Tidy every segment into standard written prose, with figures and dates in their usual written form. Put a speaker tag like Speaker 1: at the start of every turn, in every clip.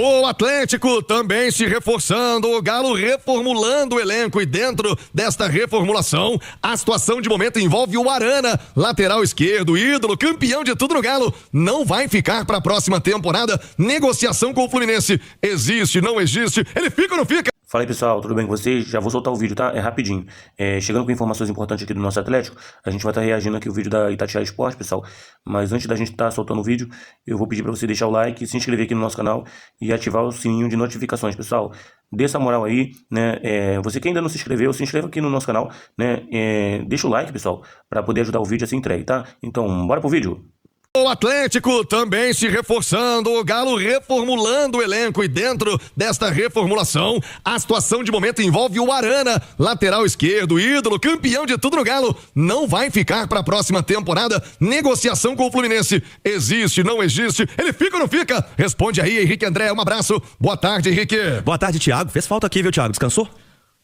Speaker 1: O Atlético também se reforçando, o Galo reformulando o elenco, e dentro desta reformulação, a situação de momento envolve o Arana, lateral esquerdo, ídolo, campeão de tudo no Galo, não vai ficar para a próxima temporada. Negociação com o Fluminense, existe, não existe, ele fica ou não fica?
Speaker 2: Fala aí, pessoal, tudo bem com vocês? Já vou soltar o vídeo, tá? É rapidinho. Chegando com informações importantes aqui do nosso Atlético, a gente vai estar reagindo aqui ao vídeo da Itatiaia Esporte, pessoal. Mas antes da gente estar soltando o vídeo, eu vou pedir para você deixar o like, se inscrever aqui no nosso canal e ativar o sininho de notificações, pessoal. Dê essa moral aí, né? Você que ainda não se inscreveu, se inscreva aqui no nosso canal, né? Deixa o like, pessoal, para poder ajudar o vídeo a ser entregue, tá? Então, bora pro vídeo.
Speaker 1: O Atlético também se reforçando, o Galo reformulando o elenco, e dentro desta reformulação, a situação de momento envolve o Arana, lateral esquerdo, ídolo, campeão de tudo no Galo, não vai ficar para a próxima temporada. Negociação com o Fluminense, existe, não existe, ele fica ou não fica? Responde aí, Henrique André, um abraço. Boa tarde, Henrique.
Speaker 3: Boa tarde, Thiago. Fez falta aqui, viu, Thiago? Descansou?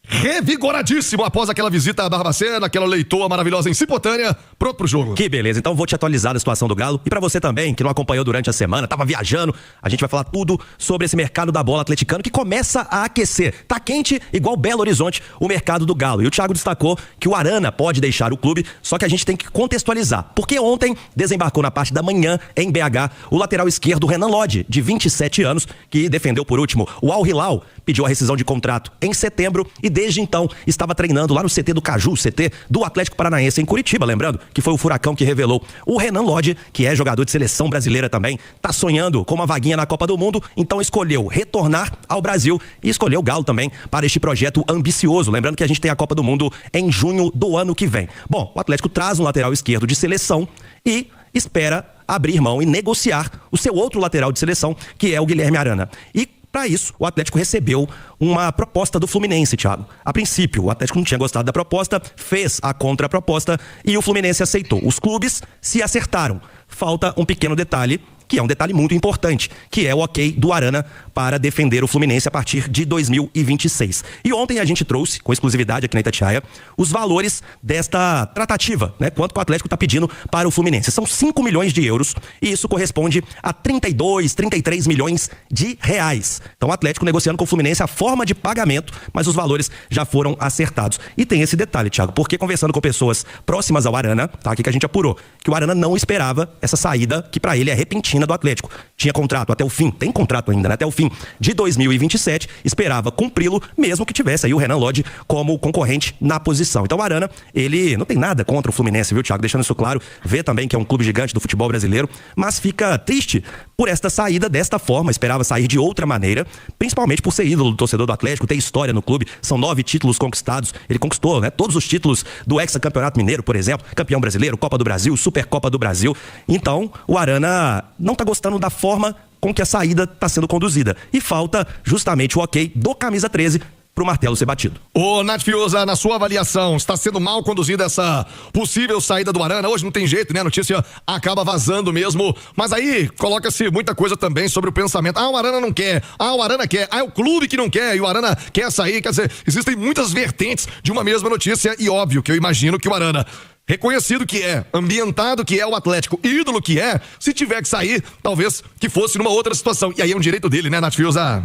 Speaker 1: Revigoradíssimo após aquela visita à Barbacena, aquela leitoa maravilhosa em Cipotânia, pronto pro jogo.
Speaker 3: Que beleza, então vou te atualizar da situação do Galo, e pra você também, que não acompanhou durante a semana, tava viajando, a gente vai falar tudo sobre esse mercado da bola atleticano que começa a aquecer. Tá quente igual Belo Horizonte o mercado do Galo, e o Thiago destacou que o Arana pode deixar o clube, só que a gente tem que contextualizar, porque ontem desembarcou na parte da manhã em BH o lateral esquerdo Renan Lodge, de 27 anos, que defendeu por último o Al Hilal, pediu a rescisão de contrato em setembro e desde então estava treinando lá no CT do Caju, CT do Atlético Paranaense em Curitiba, lembrando que foi o Furacão que revelou. O Renan Lodge, que é jogador de seleção brasileira também, tá sonhando com uma vaguinha na Copa do Mundo, então escolheu retornar ao Brasil e escolheu o Galo também para este projeto ambicioso, lembrando que a gente tem a Copa do Mundo em junho do ano que vem. Bom, o Atlético traz um lateral esquerdo de seleção e espera abrir mão e negociar o seu outro lateral de seleção, que é o Guilherme Arana. E para isso, o Atlético recebeu uma proposta do Fluminense, Thiago. A princípio, o Atlético não tinha gostado da proposta, fez a contraproposta e o Fluminense aceitou. Os clubes se acertaram. Falta um pequeno detalhe, que é um detalhe muito importante, que é o ok do Arana para defender o Fluminense a partir de 2026. E ontem a gente trouxe, com exclusividade aqui na Itatiaia, os valores desta tratativa, né? Quanto que o Atlético está pedindo para o Fluminense. São 5 milhões de euros e isso corresponde a 32, 33 milhões de reais. Então o Atlético negociando com o Fluminense a forma de pagamento, mas os valores já foram acertados. E tem esse detalhe, Thiago, porque conversando com pessoas próximas ao Arana, tá? Aqui que a gente apurou, que o Arana não esperava essa saída, que para ele é repentina do Atlético. Tinha contrato até o fim, tem contrato ainda, né? Até o fim de 2027, esperava cumpri-lo, mesmo que tivesse aí o Renan Lodge como concorrente na posição. Então o Arana, ele não tem nada contra o Fluminense, viu, Thiago? Deixando isso claro, vê também que é um clube gigante do futebol brasileiro, mas fica triste por esta saída desta forma, esperava sair de outra maneira, principalmente por ser ídolo do torcedor do Atlético, ter história no clube, são 9 títulos conquistados, ele conquistou, né? Todos os títulos do Hexacampeonato Mineiro, por exemplo, campeão brasileiro, Copa do Brasil, Supercopa do Brasil. Então, o Arana não tá gostando da forma com que a saída está sendo conduzida. E falta justamente o ok do camisa 13 pro martelo ser batido.
Speaker 1: Ô, Nath Fioza, na sua avaliação, está sendo mal conduzida essa possível saída do Arana? Hoje não tem jeito, né? A notícia acaba vazando mesmo. Mas aí coloca-se muita coisa também sobre o pensamento. Ah, o Arana não quer. Ah, o Arana quer. Ah, é o clube que não quer e o Arana quer sair. Quer dizer, existem muitas vertentes de uma mesma notícia e óbvio que eu imagino que o Arana, reconhecido que é, ambientado que é o Atlético, ídolo que é, se tiver que sair, talvez que fosse numa outra situação. E aí é um direito dele, né, Nath Fioza?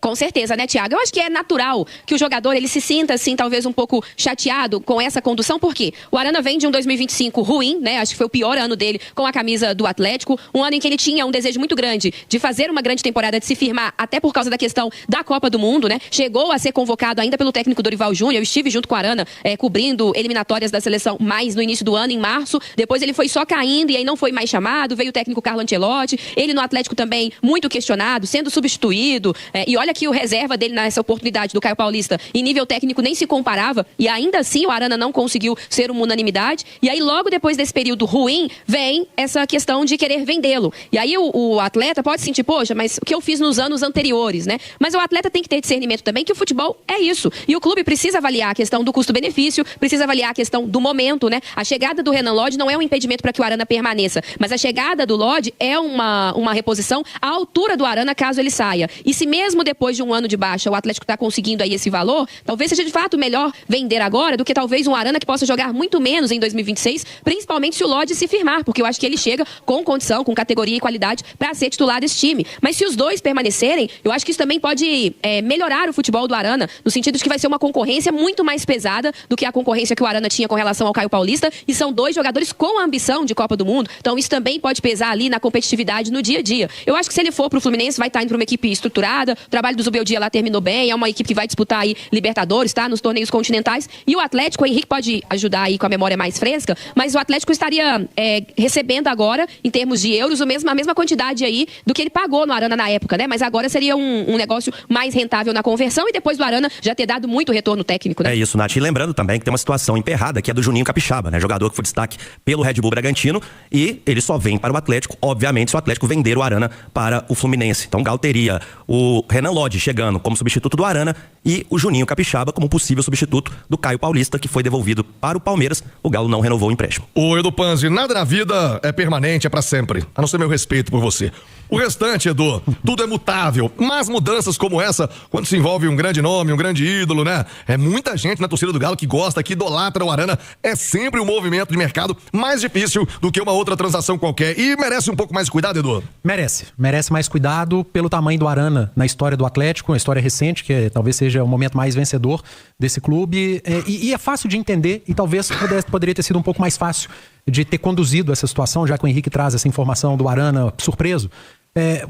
Speaker 4: Com certeza, né, Thiago? Eu acho que é natural que o jogador ele se sinta, assim, talvez um pouco chateado com essa condução, porque o Arana vem de um 2025 ruim, né? Acho que foi o pior ano dele com a camisa do Atlético. Um ano em que ele tinha um desejo muito grande de fazer uma grande temporada, de se firmar, até por causa da questão da Copa do Mundo, né? Chegou a ser convocado ainda pelo técnico Dorival Júnior. Eu estive junto com o Arana, cobrindo eliminatórias da seleção mais no início do ano, em março. Depois ele foi só caindo e aí não foi mais chamado. Veio o técnico Carlo Ancelotti. Ele no Atlético também muito questionado, sendo substituído. E olha que o reserva dele nessa oportunidade do Caio Paulista, em nível técnico, nem se comparava, e ainda assim o Arana não conseguiu ser uma unanimidade. E aí logo depois desse período ruim, vem essa questão de querer vendê-lo. E aí o atleta pode sentir, poxa, mas o que eu fiz nos anos anteriores, né? Mas o atleta tem que ter discernimento também que o futebol é isso. E o clube precisa avaliar a questão do custo-benefício, precisa avaliar a questão do momento, né? A chegada do Renan Lodge não é um impedimento para que o Arana permaneça, mas a chegada do Lodge é uma reposição à altura do Arana caso ele saia. E se mesmo depois depois de um ano de baixa o Atlético está conseguindo aí esse valor, talvez seja de fato melhor vender agora do que talvez um Arana que possa jogar muito menos em 2026, principalmente se o Lodi se firmar, porque eu acho que ele chega com condição, com categoria e qualidade para ser titular desse time. Mas se os dois permanecerem, eu acho que isso também pode melhorar o futebol do Arana, no sentido de que vai ser uma concorrência muito mais pesada do que a concorrência que o Arana tinha com relação ao Caio Paulista, e são dois jogadores com a ambição de Copa do Mundo, então isso também pode pesar ali na competitividade no dia a dia. Eu acho que se ele for pro Fluminense, vai estar indo para uma equipe estruturada, o trabalho do Zubeldia lá terminou bem, é uma equipe que vai disputar aí Libertadores, tá? Nos torneios continentais, e o Atlético, o Henrique pode ajudar aí com a memória mais fresca, mas o Atlético estaria recebendo agora, em termos de euros, a mesma quantidade aí do que ele pagou no Arana na época, né? Mas agora seria um negócio mais rentável na conversão, e depois do Arana já ter dado muito retorno técnico, né?
Speaker 3: É isso, Nath. E lembrando também que tem uma situação emperrada, que é do Juninho Capixaba, né? Jogador que foi destaque pelo Red Bull Bragantino, e ele só vem para o Atlético, obviamente, se o Atlético vender o Arana para o Fluminense. Então o Galo teria o Renan Lodi chegando como substituto do Arana e o Juninho Capixaba como possível substituto do Caio Paulista, que foi devolvido para o Palmeiras. O Galo não renovou o empréstimo.
Speaker 1: Ô, Edu Panzi, nada na vida é permanente, é pra sempre. A não ser meu respeito por você. O restante, Edu, tudo é mutável. Mas mudanças como essa, quando se envolve um grande nome, um grande ídolo, né? É muita gente na torcida do Galo que gosta, que idolatra o Arana. É sempre um movimento de mercado mais difícil do que uma outra transação qualquer. E merece um pouco mais de cuidado, Edu?
Speaker 5: Merece mais cuidado pelo tamanho do Arana na história do Atlético, uma história recente, que talvez seja o momento mais vencedor desse clube. E é fácil de entender, e talvez poderia ter sido um pouco mais fácil de ter conduzido essa situação, já que o Henrique traz essa informação do Arana surpreso.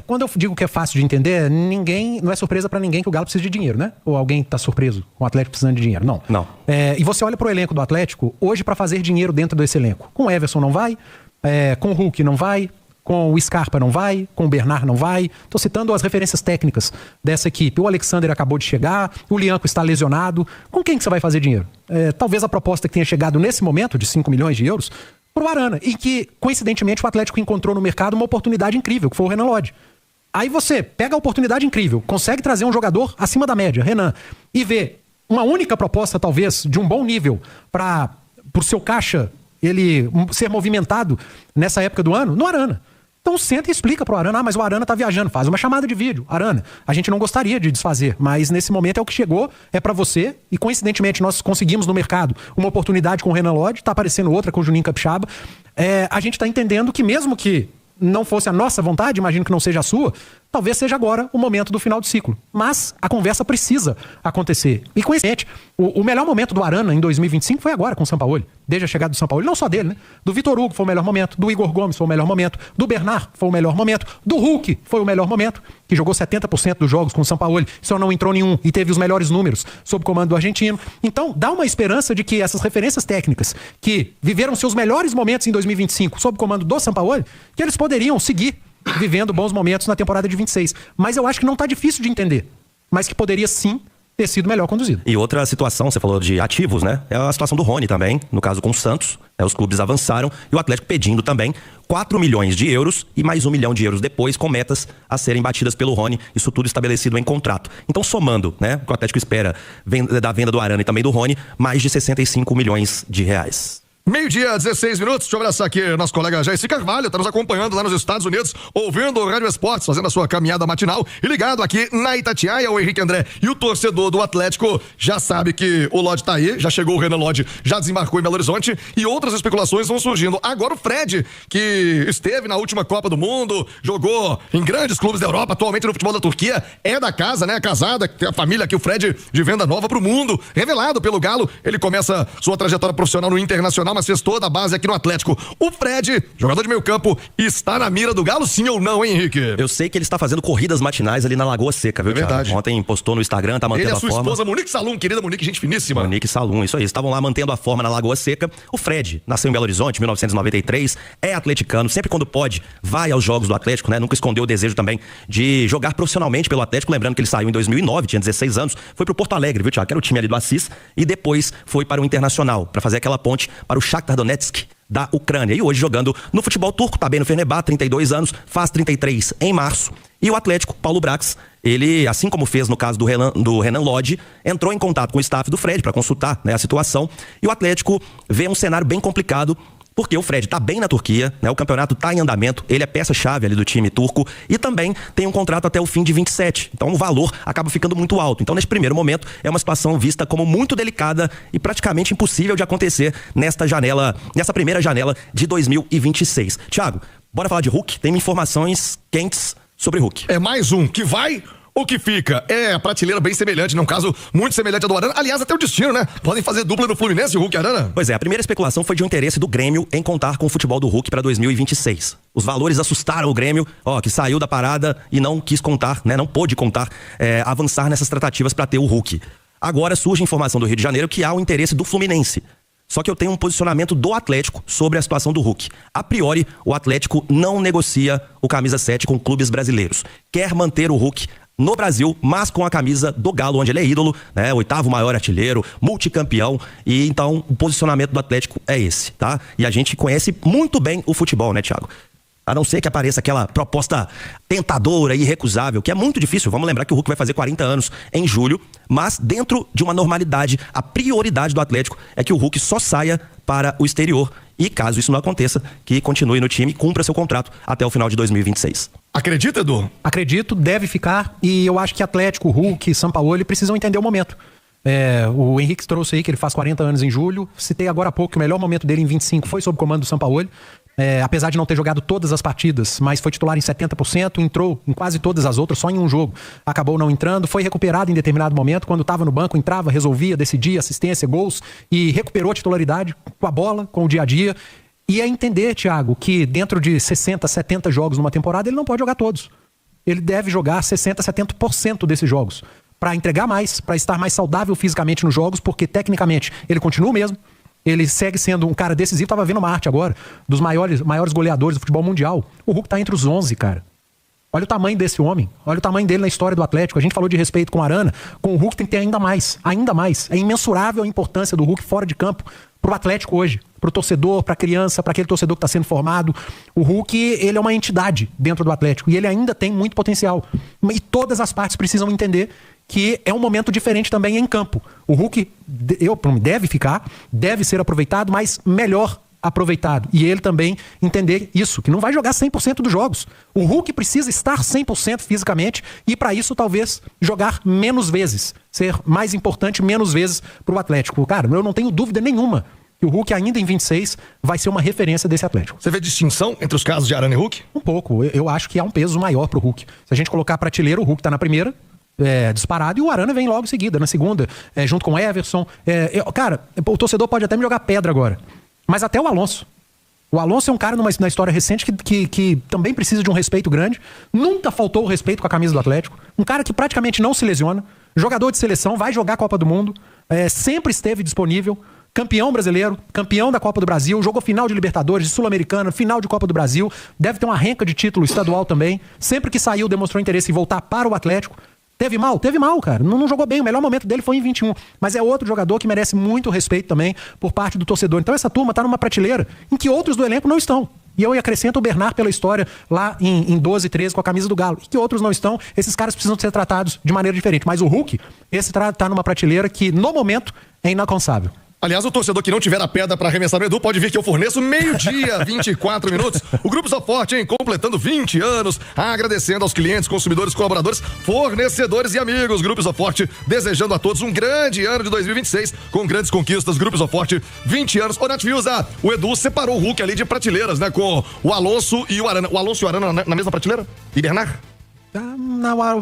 Speaker 5: Quando eu digo que é fácil de entender, não é surpresa pra ninguém que o Galo precisa de dinheiro, né? Ou alguém tá surpreso com o Atlético precisando de dinheiro. Não. E você olha pro elenco do Atlético, hoje pra fazer dinheiro dentro desse elenco. Com o Everson não vai, com o Hulk não vai, com o Scarpa não vai, com o Bernard não vai. Tô citando as referências técnicas dessa equipe. O Alexander acabou de chegar, o Lianco está lesionado. Com quem que você vai fazer dinheiro? Talvez a proposta que tenha chegado nesse momento, de 5 milhões de euros, pro Arana, e que, coincidentemente, o Atlético encontrou no mercado uma oportunidade incrível, que foi o Renan Lodi. Aí você pega a oportunidade incrível, consegue trazer um jogador acima da média, Renan, e vê uma única proposta, talvez, de um bom nível pro seu caixa ele ser movimentado nessa época do ano, no Arana. Então senta e explica pro Arana, mas o Arana tá viajando, faz uma chamada de vídeo. Arana, a gente não gostaria de desfazer, mas nesse momento é o que chegou, é pra você, e coincidentemente nós conseguimos no mercado uma oportunidade com o Renan Lodi, tá aparecendo outra com o Juninho Capixaba. A gente tá entendendo que mesmo que não fosse a nossa vontade, imagino que não seja a sua, talvez seja agora o momento do final do ciclo. Mas a conversa precisa acontecer. E coincidente, o melhor momento do Arana em 2025 foi agora com o Sampaoli. Desde a chegada do Sampaoli, não só dele, né? Do Vitor Hugo foi o melhor momento, do Igor Gomes foi o melhor momento, do Bernard foi o melhor momento, do Hulk foi o melhor momento, que jogou 70% dos jogos com o Sampaoli, só não entrou nenhum e teve os melhores números sob comando do argentino. Então, dá uma esperança de que essas referências técnicas que viveram seus melhores momentos em 2025 sob comando do Sampaoli, que eles poderiam seguir vivendo bons momentos na temporada de 26. Mas eu acho que não tá difícil de entender, mas que poderia sim ter sido melhor conduzido.
Speaker 3: E outra situação, você falou de ativos, né? É a situação do Rony também, no caso com o Santos. Os clubes avançaram e o Atlético pedindo também 4 milhões de euros e mais 1 milhão de euros depois, com metas a serem batidas pelo Rony. Isso tudo estabelecido em contrato. Então, somando, né? O que o Atlético espera da venda do Arana e também do Rony, mais de 65 milhões de reais.
Speaker 1: 12:16. Deixa eu abraçar aqui nosso colega Jair Carvalho, tá nos acompanhando lá nos Estados Unidos, ouvindo o Rádio Esportes, fazendo a sua caminhada matinal e ligado aqui na Itatiaia, o Henrique André. E o torcedor do Atlético já sabe que o Lodi tá aí, já chegou o Renan Lodi, já desembarcou em Belo Horizonte e outras especulações vão surgindo. Agora o Fred, que esteve na última Copa do Mundo, jogou em grandes clubes da Europa, atualmente no futebol da Turquia, é da casa, né? Casada, tem a família aqui, o Fred de venda nova pro mundo, revelado pelo Galo. Ele começa sua trajetória profissional no Internacional, mas fez toda a base aqui no Atlético. O Fred, jogador de meio campo, está na mira do Galo, sim ou não, hein, Henrique?
Speaker 3: Eu sei que ele está fazendo corridas matinais ali na Lagoa Seca, viu, Thiago?
Speaker 1: Verdade.
Speaker 3: Ontem postou no Instagram, tá mantendo a forma.
Speaker 1: Ele e a sua esposa, Monique Salum, querida Monique, gente finíssima.
Speaker 3: Monique Salum, isso aí. Estavam lá mantendo a forma na Lagoa Seca. O Fred nasceu em Belo Horizonte, 1993, é atleticano, sempre quando pode, vai aos jogos do Atlético, né? Nunca escondeu o desejo também de jogar profissionalmente pelo Atlético, lembrando que ele saiu em 2009, tinha 16 anos, foi pro Porto Alegre, viu, Thiago? Que era o time ali do Assis, e depois foi para o Internacional, para fazer aquela ponte para o Shakhtar Donetsk da Ucrânia. E hoje jogando no futebol turco, tá bem no Fenerbahçe, 32 anos, faz 33 em março. E o Atlético, Paulo Brax, ele, assim como fez no caso do Renan Lodi, entrou em contato com o staff do Fred para consultar, né, a situação. E o Atlético vê um cenário bem complicado Porque o Fred tá bem na Turquia, né? O campeonato tá em andamento, ele é peça-chave ali do time turco e também tem um contrato até o fim de 27. Então o valor acaba ficando muito alto. Então nesse primeiro momento é uma situação vista como muito delicada e praticamente impossível de acontecer nessa primeira janela de 2026. Thiago, bora falar de Hulk? Tem informações quentes sobre Hulk.
Speaker 1: É mais um que vai... O que fica é a prateleira bem semelhante, num caso muito semelhante ao do Arana. Aliás, até o destino, né? Podem fazer dupla no Fluminense e Hulk e Arana.
Speaker 3: Pois é, a primeira especulação foi de um interesse do Grêmio em contar com o futebol do Hulk para 2026. Os valores assustaram o Grêmio, que saiu da parada e não quis contar, né? Não pôde contar, avançar nessas tratativas para ter o Hulk. Agora surge informação do Rio de Janeiro que há o interesse do Fluminense. Só que eu tenho um posicionamento do Atlético sobre a situação do Hulk. A priori, o Atlético não negocia o camisa 7 com clubes brasileiros. Quer manter o Hulk no Brasil, mas com a camisa do Galo, onde ele é ídolo, né? 8º maior artilheiro, multicampeão. E então o posicionamento do Atlético é esse, tá? E a gente conhece muito bem o futebol, né, Thiago? A não ser que apareça aquela proposta tentadora e irrecusável, que é muito difícil. Vamos lembrar que o Hulk vai fazer 40 anos em julho, mas dentro de uma normalidade, a prioridade do Atlético é que o Hulk só saia para o exterior. E caso isso não aconteça, que continue no time e cumpra seu contrato até o final de 2026.
Speaker 1: Acredita, Edu?
Speaker 5: Acredito, deve ficar. E eu acho que Atlético, Hulk e Sampaoli precisam entender o momento. O Henrique trouxe aí que ele faz 40 anos em julho. Citei agora há pouco que o melhor momento dele em 25 foi sob o comando do Sampaoli. Apesar de não ter jogado todas as partidas, mas foi titular em 70%, entrou em quase todas as outras, só em um jogo acabou não entrando, foi recuperado em determinado momento, quando estava no banco, entrava, resolvia, decidia, assistência, gols, e recuperou a titularidade com a bola, com o dia a dia. E é entender, Thiago, que dentro de 60, 70 jogos numa temporada, ele não pode jogar todos. Ele deve jogar 60, 70% desses jogos, para entregar mais, para estar mais saudável fisicamente nos jogos, porque tecnicamente ele continua o mesmo. Ele segue sendo um cara decisivo. Tava vendo uma arte agora dos maiores goleadores do futebol mundial. O Hulk tá entre os 11, cara. Olha o tamanho desse homem. Olha o tamanho dele na história do Atlético. A gente falou de respeito com o Arana. Com o Hulk tem que ter ainda mais. Ainda mais. É imensurável a importância do Hulk fora de campo pro Atlético hoje. Pro torcedor, pra criança, pra aquele torcedor que tá sendo formado. O Hulk, ele é uma entidade dentro do Atlético. E ele ainda tem muito potencial. E todas as partes precisam entender que é um momento diferente também em campo. O Hulk deve ficar, deve ser aproveitado, mas melhor aproveitado. E ele também entender isso, que não vai jogar 100% dos jogos. O Hulk precisa estar 100% fisicamente e para isso talvez jogar menos vezes, ser mais importante menos vezes para o Atlético. Cara, eu não tenho dúvida nenhuma que o Hulk ainda em 26 vai ser uma referência desse Atlético.
Speaker 1: Você vê distinção entre os casos de Arana e Hulk?
Speaker 5: Um pouco. Eu acho que há um peso maior pro Hulk. Se a gente colocar a prateleira, o Hulk tá na primeira, disparado, e o Arana vem logo em seguida, na segunda, junto com o Everson. Cara, o torcedor pode até me jogar pedra agora, mas até o Alonso. O Alonso é um cara na história recente que também precisa de um respeito grande. Nunca faltou o respeito com a camisa do Atlético. Um cara que praticamente não se lesiona. Jogador de seleção, vai jogar a Copa do Mundo. Sempre esteve disponível. Campeão brasileiro, campeão da Copa do Brasil, jogou final de Libertadores, de Sul-Americana, final de Copa do Brasil. Deve ter uma renca de título estadual também. Sempre que saiu, demonstrou interesse em voltar para o Atlético. Teve mal, cara. Não jogou bem. O melhor momento dele foi em 21. Mas é outro jogador que merece muito respeito também por parte do torcedor. Então essa turma tá numa prateleira em que outros do elenco não estão. E eu acrescento o Bernard pela história lá em 12, 13 com a camisa do Galo. E que outros não estão. Esses caras precisam ser tratados de maneira diferente. Mas o Hulk, esse tá numa prateleira que no momento é inalcançável.
Speaker 1: Aliás, o torcedor que não tiver a pedra para arremessar no Edu pode vir que eu forneço meio-dia, 24 minutos. O Grupo Só Forte, hein? Completando 20 anos. Agradecendo aos clientes, consumidores, colaboradores, fornecedores e amigos. Grupo Só Forte, desejando a todos um grande ano de 2026, com grandes conquistas. Grupo Só Forte, 20 anos. Ô, Nath Fiuza, o Edu separou o Hulk ali de prateleiras, né? Com o Alonso e o Arana. O Alonso e o Arana na mesma prateleira? E Bernard?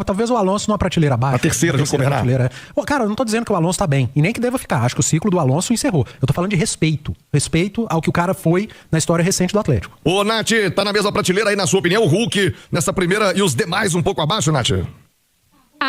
Speaker 5: Talvez o Alonso numa prateleira abaixo.
Speaker 1: A terceira, junto com o Bernard.
Speaker 5: Cara, eu não tô dizendo que o Alonso tá bem, e nem que deva ficar. Acho que o ciclo do Alonso encerrou. Eu tô falando de respeito. Respeito ao que o cara foi na história recente do Atlético.
Speaker 1: Ô, Nath, tá na mesma prateleira aí, na sua opinião, o Hulk nessa primeira e os demais um pouco abaixo, Nath?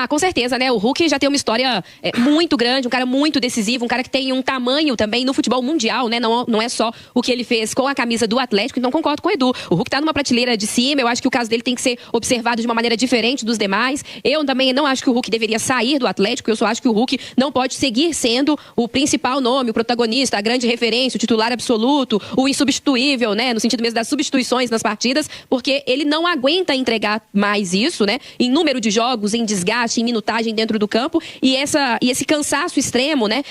Speaker 4: Com certeza, né? O Hulk já tem uma história muito grande, um cara muito decisivo, um cara que tem um tamanho também no futebol mundial, né? Não é só o que ele fez com a camisa do Atlético, então concordo com o Edu. O Hulk tá numa prateleira de cima, eu acho que o caso dele tem que ser observado de uma maneira diferente dos demais. Eu também não acho que o Hulk deveria sair do Atlético, eu só acho que o Hulk não pode seguir sendo o principal nome, o protagonista, a grande referência, o titular absoluto, o insubstituível, né? No sentido mesmo das substituições nas partidas, porque ele não aguenta entregar mais isso, né? Em número de jogos, em desgaste, desgaste em minutagem dentro do campo e esse cansaço extremo, né?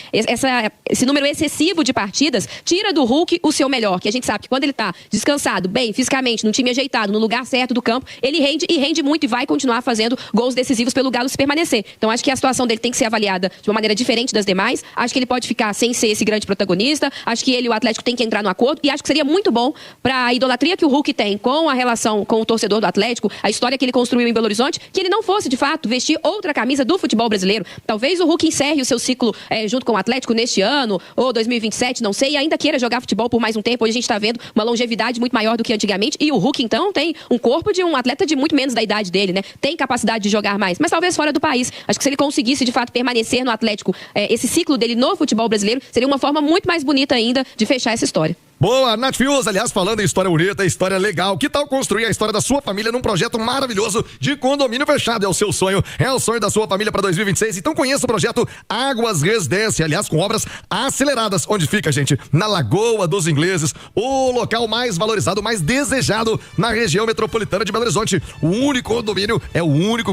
Speaker 4: Esse número excessivo de partidas tira do Hulk o seu melhor, que a gente sabe que quando ele tá descansado, bem, fisicamente, num time ajeitado, no lugar certo do campo, ele rende muito e vai continuar fazendo gols decisivos pelo Galo se permanecer. Então acho que a situação dele tem que ser avaliada de uma maneira diferente das demais. Acho que ele pode ficar sem ser esse grande protagonista. Acho que ele e o Atlético tem que entrar no acordo e acho que seria muito bom para a idolatria que o Hulk tem com a relação com o torcedor do Atlético, a história que ele construiu em Belo Horizonte, que ele não fosse de fato vestir outra camisa do futebol brasileiro. Talvez o Hulk encerre o seu ciclo junto com o Atlético neste ano ou 2027, não sei, e ainda queira jogar futebol por mais um tempo. Hoje a gente está vendo uma longevidade muito maior do que antigamente e o Hulk então tem um corpo de um atleta de muito menos da idade dele, né? Tem capacidade de jogar mais, mas talvez fora do país. Acho que se ele conseguisse de fato permanecer no Atlético, esse ciclo dele no futebol brasileiro seria uma forma muito mais bonita ainda de fechar essa história.
Speaker 1: Boa, Nath Fius, aliás, falando em história bonita, história legal, que tal construir a história da sua família num projeto maravilhoso de condomínio fechado? É o seu sonho, é o sonho da sua família para 2026. Então conheça o projeto Águas Residência, aliás, com obras aceleradas. Onde fica, gente? Na Lagoa dos Ingleses, o local mais valorizado, mais desejado na região metropolitana de Belo Horizonte. O único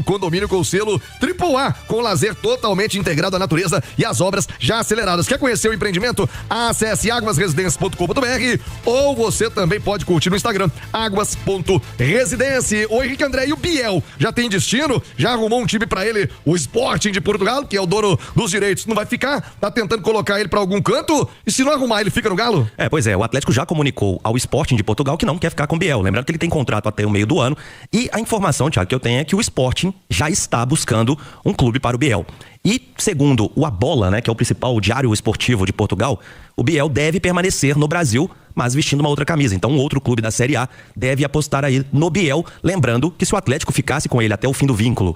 Speaker 1: condomínio com o selo AAA, com lazer totalmente integrado à natureza e às obras já aceleradas. Quer conhecer o empreendimento? Acesse aguasresidência.com.br ou você também pode curtir no Instagram, aguas.residência. O Henrique André, e o Biel já tem destino? Já arrumou um time pra ele, o Sporting de Portugal, que é o dono dos direitos, não vai ficar? Tá tentando colocar ele pra algum canto? E se não arrumar, ele fica no Galo?
Speaker 3: Pois é, o Atlético já comunicou ao Sporting de Portugal que não quer ficar com o Biel, lembrando que ele tem contrato até o meio do ano, e a informação, Thiago, que eu tenho é que o Sporting já está buscando um clube para o Biel. E segundo o A Bola, né, que é o principal diário esportivo de Portugal, o Biel deve permanecer no Brasil, mas vestindo uma outra camisa. Então um outro clube da Série A deve apostar aí no Biel, lembrando que se o Atlético ficasse com ele até o fim do vínculo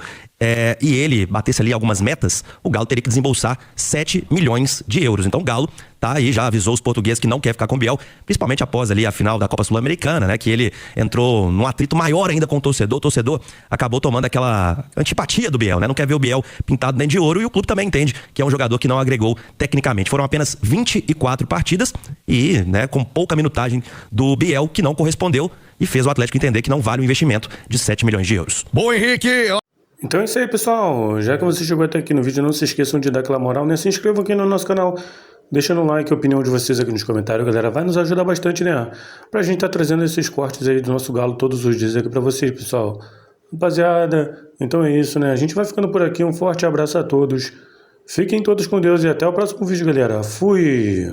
Speaker 3: e ele batesse ali algumas metas, o Galo teria que desembolsar 7 milhões de euros. Então o Galo tá aí, já avisou os portugueses que não quer ficar com o Biel, principalmente após ali a final da Copa Sul-Americana, né, que ele entrou num atrito maior ainda com o torcedor acabou tomando aquela antipatia do Biel, né, não quer ver o Biel pintado nem de ouro, e o clube também entende que é um jogador que não agregou tecnicamente. Foram apenas 24 partidas e, né, com pouca minutagem do Biel, que não correspondeu e fez o Atlético entender que não vale o investimento de 7 milhões de euros.
Speaker 1: Bom, Henrique!
Speaker 2: Então é isso aí, pessoal. Já que você chegou até aqui no vídeo, não se esqueçam de dar aquela moral, né? Se inscrevam aqui no nosso canal, deixando um like, a opinião de vocês aqui nos comentários, galera. Vai nos ajudar bastante, né? Pra gente tá trazendo esses cortes aí do nosso Galo todos os dias aqui pra vocês, pessoal. Rapaziada, então é isso, né? A gente vai ficando por aqui. Um forte abraço a todos. Fiquem todos com Deus e até o próximo vídeo, galera. Fui!